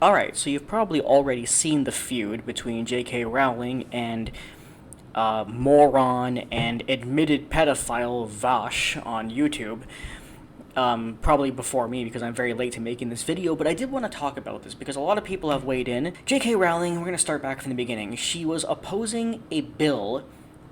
Alright, so you've probably already seen the feud between J.K. Rowling and moron and admitted pedophile Vaush on YouTube. Probably before me because I'm very late to making this video, but I did want to talk about this because a lot of people have weighed in. J.K. Rowling, we're going to start back from the beginning. She was opposing a bill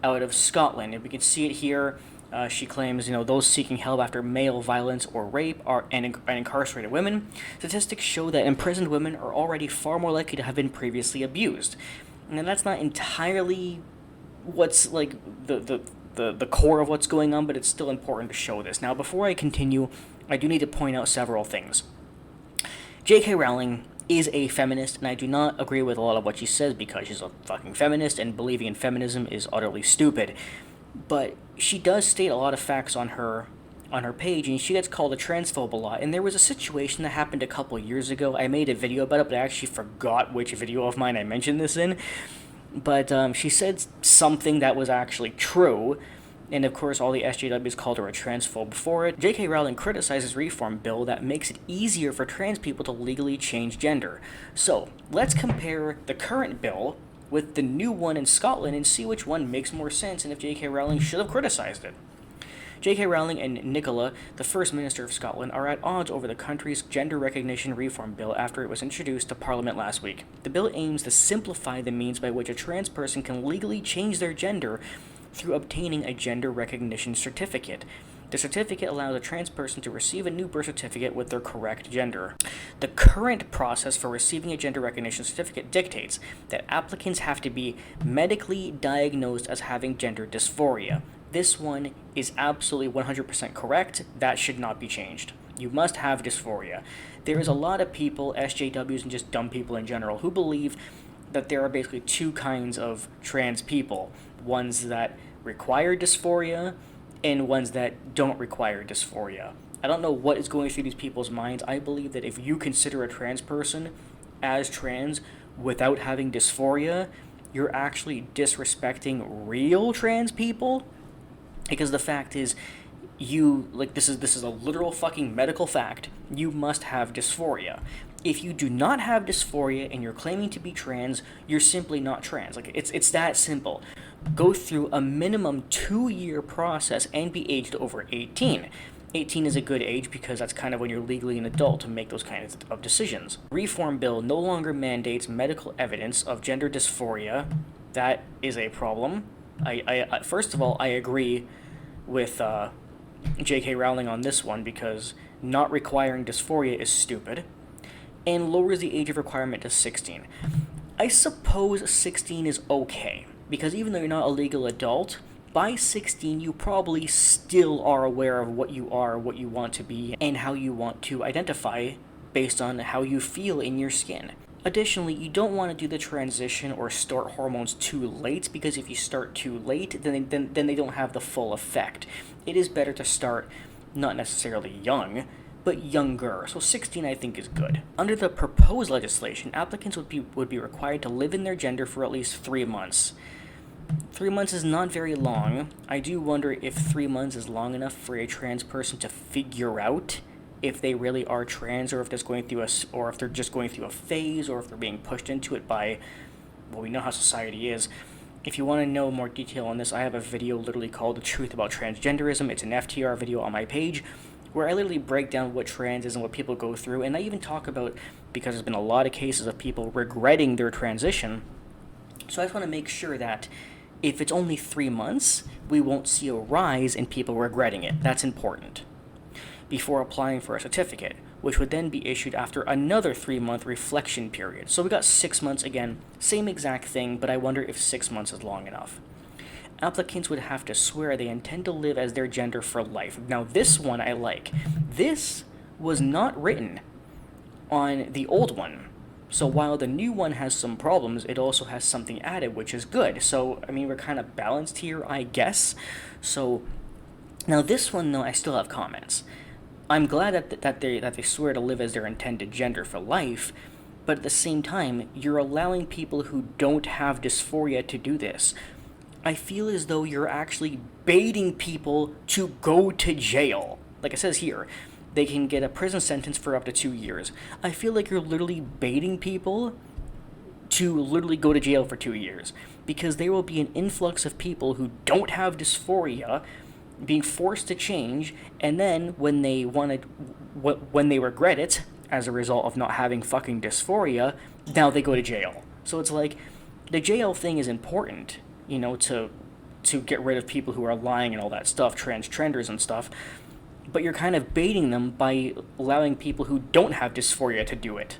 out of Scotland. If we can see it here, she claims, those seeking help after male violence or rape and incarcerated women. Statistics show that imprisoned women are already far more likely to have been previously abused. And that's not entirely what's like the core of what's going on, but it's still important to show this. Now, before I continue, I do need to point out several things. J.K. Rowling is a feminist, and I do not agree with a lot of what she says because she's a fucking feminist, and believing in feminism is utterly stupid. But she does state a lot of facts on her page, and she gets called a transphobe a lot. And there was a situation that happened a couple years ago. I made a video about it, but I actually forgot which video of mine I mentioned this in. But she said something that was actually true, and of course all the SJWs called her a transphobe for it. J.K. Rowling criticizes reform bill that makes it easier for trans people to legally change gender. So, let's compare the current bill with the new one in Scotland and see which one makes more sense and if J.K. Rowling should have criticized it. J.K. Rowling and Nicola, the First Minister of Scotland, are at odds over the country's gender recognition reform bill after it was introduced to Parliament last week. The bill aims to simplify the means by which a trans person can legally change their gender through obtaining a gender recognition certificate. The certificate allows a trans person to receive a new birth certificate with their correct gender. The current process for receiving a gender recognition certificate dictates that applicants have to be medically diagnosed as having gender dysphoria. This one is absolutely 100% correct. That should not be changed. You must have dysphoria. There is a lot of people, SJWs and just dumb people in general, who believe that there are basically two kinds of trans people. Ones that require dysphoria and ones that don't require dysphoria. I don't know what is going through these people's minds. I believe that if you consider a trans person as trans without having dysphoria, you're actually disrespecting real trans people. Because the fact is, this is a literal fucking medical fact. You must have dysphoria. If you do not have dysphoria and you're claiming to be trans, you're simply not trans. It's that simple. Go through a minimum 2-year process and be aged over 18. 18 is a good age because that's kind of when you're legally an adult to make those kinds of decisions. Reform bill no longer mandates medical evidence of gender dysphoria. That is a problem. I first of all, I agree with J.K. Rowling on this one because not requiring dysphoria is stupid and lowers the age of requirement to 16. I suppose 16 is okay because even though you're not a legal adult, by 16 you probably still are aware of what you are, what you want to be, and how you want to identify based on how you feel in your skin. Additionally, you don't want to do the transition or start hormones too late because if you start too late, then they don't have the full effect. It is better to start not necessarily young, but younger. So 16 I think is good. Under the proposed legislation, applicants would be required to live in their gender for at least 3 months. 3 months is not very long. I do wonder if 3 months is long enough for a trans person to figure out if they really are trans, or if they're just going through a phase, or if they're being pushed into it by, well, we know how society is. If you want to know more detail on this, I have a video literally called The Truth About Transgenderism. It's an FTR video on my page, where I literally break down what trans is and what people go through, and I even talk about, because there's been a lot of cases of people regretting their transition, so I just want to make sure that if it's only 3 months, we won't see a rise in people regretting it. That's important. Before applying for a certificate, which would then be issued after another 3-month reflection period. So we got 6 months again, same exact thing, but I wonder if 6 months is long enough. Applicants would have to swear they intend to live as their gender for life. Now this one I like. This was not written on the old one. So while the new one has some problems, it also has something added, which is good. So, I mean, we're kind of balanced here, I guess. So, now this one, though, I still have comments. I'm glad that they swear to live as their intended gender for life, but at the same time, you're allowing people who don't have dysphoria to do this. I feel as though you're actually baiting people to go to jail. Like it says here, they can get a prison sentence for up to 2 years. I feel like you're literally baiting people to literally go to jail for 2 years, because there will be an influx of people who don't have dysphoria being forced to change, and then when they regret it as a result of not having fucking dysphoria, now they go to jail. So it's like, the jail thing is important, to get rid of people who are lying and all that stuff, transgenders and stuff, but you're kind of baiting them by allowing people who don't have dysphoria to do it.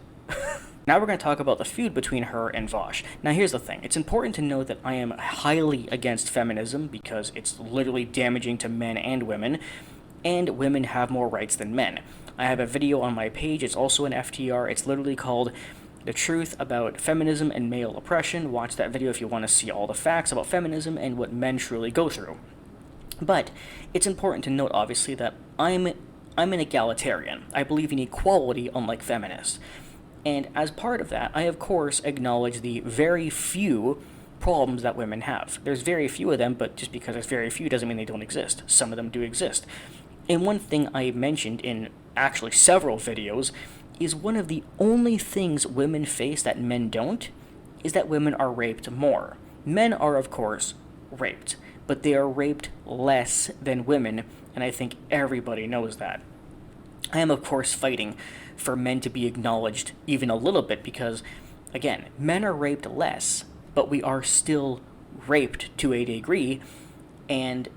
Now we're going to talk about the feud between her and Vaush. Now here's the thing. It's important to note that I am highly against feminism because it's literally damaging to men and women have more rights than men. I have a video on my page. It's also an FTR. It's literally called The Truth About Feminism and Male Oppression. Watch that video if you want to see all the facts about feminism and what men truly go through. But it's important to note, obviously, that I'm an egalitarian. I believe in equality, unlike feminists. And as part of that, I of course acknowledge the very few problems that women have. There's very few of them, but just because there's very few doesn't mean they don't exist. Some of them do exist. And one thing I mentioned in actually several videos is one of the only things women face that men don't is that women are raped more. Men are, of course, raped, but they are raped less than women, and I think everybody knows that. I am, of course, fighting for men to be acknowledged even a little bit because, again, men are raped less, but we are still raped to a degree, and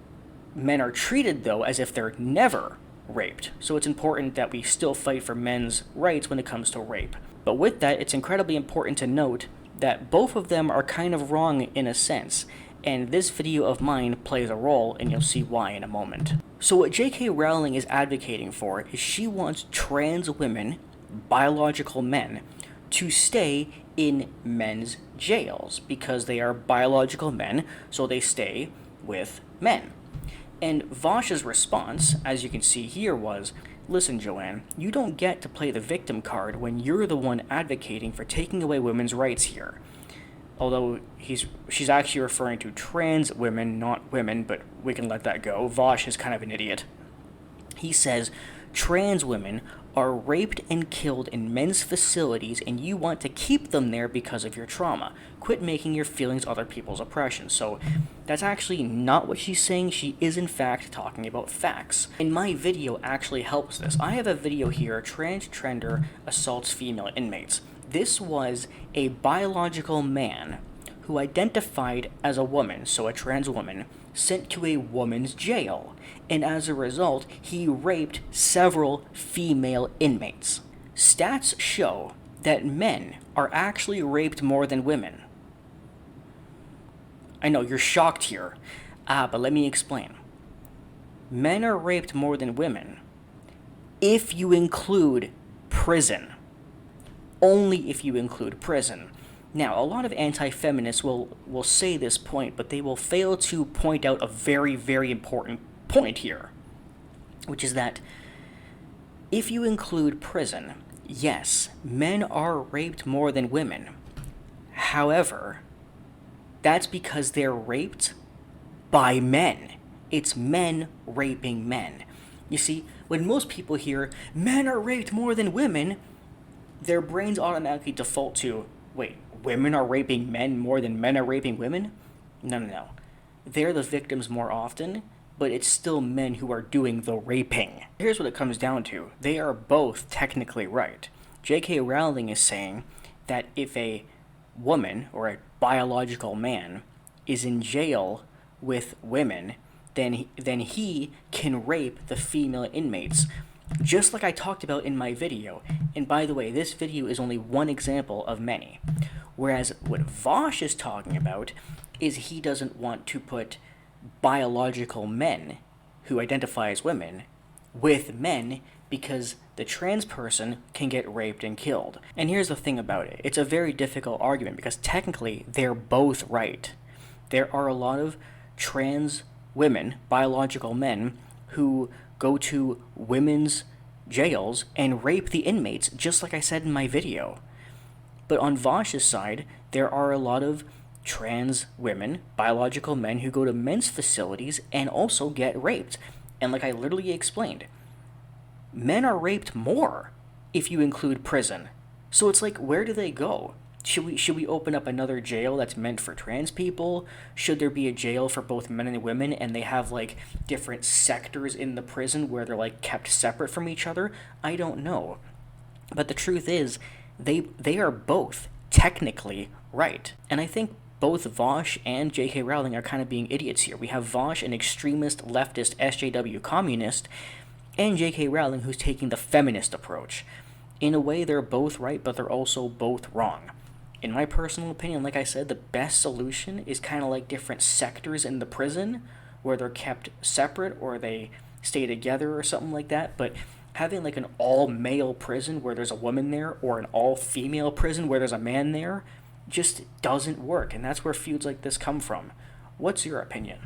men are treated, though, as if they're never raped. So it's important that we still fight for men's rights when it comes to rape. But with that, it's incredibly important to note that both of them are kind of wrong in a sense, and this video of mine plays a role, and you'll see why in a moment. So what J.K. Rowling is advocating for is she wants trans women, biological men, to stay in men's jails because they are biological men, so they stay with men. And Vaush's response, as you can see here, was, listen, Joanne, you don't get to play the victim card when you're the one advocating for taking away women's rights here. Although she's actually referring to trans women, not women, but we can let that go. Vaush is kind of an idiot. He says, trans women are raped and killed in men's facilities and you want to keep them there because of your trauma. Quit making your feelings other people's oppression. So that's actually not what she's saying. She is in fact talking about facts. And my video actually helps this. I have a video here, transgender assaults female inmates. This was a biological man who identified as a woman, so a trans woman, sent to a woman's jail, and as a result, he raped several female inmates. Stats show that men are actually raped more than women. I know, you're shocked here, but let me explain. Men are raped more than women if you include prison. Only if you include prison. Now, a lot of anti-feminists will say this point, but they will fail to point out a very, very important point here, which is that if you include prison, yes, men are raped more than women. However, that's because they're raped by men. It's men raping men. You see, when most people hear, men are raped more than women, their brains automatically default to, wait, women are raping men more than men are raping women? No. They're the victims more often, but it's still men who are doing the raping. Here's what it comes down to. They are both technically right. J.K. Rowling is saying that if a woman or a biological man is in jail with women, then he can rape the female inmates, just like I talked about in my video. And by the way, this video is only one example of many. Whereas what Vaush is talking about is he doesn't want to put biological men who identify as women with men because the trans person can get raped and killed. And here's the thing about it. It's a very difficult argument because technically they're both right. There are a lot of trans women, biological men, who go to women's jails and rape the inmates, just like I said in my video. But on Vaush's side, there are a lot of trans women, biological men, who go to men's facilities and also get raped. And like I literally explained, men are raped more if you include prison. So it's like, where do they go? Should we open up another jail that's meant for trans people? Should there be a jail for both men and women, and they have like different sectors in the prison where they're like kept separate from each other? I don't know. But the truth is, they are both technically right. And I think both Vaush and J.K. Rowling are kind of being idiots here. We have Vaush, an extremist, leftist, SJW communist, and J.K. Rowling, who's taking the feminist approach. In a way, they're both right, but they're also both wrong. In my personal opinion, like I said, the best solution is kind of like different sectors in the prison where they're kept separate or they stay together or something like that. But having like an all-male prison where there's a woman there or an all-female prison where there's a man there just doesn't work. And that's where feuds like this come from. What's your opinion?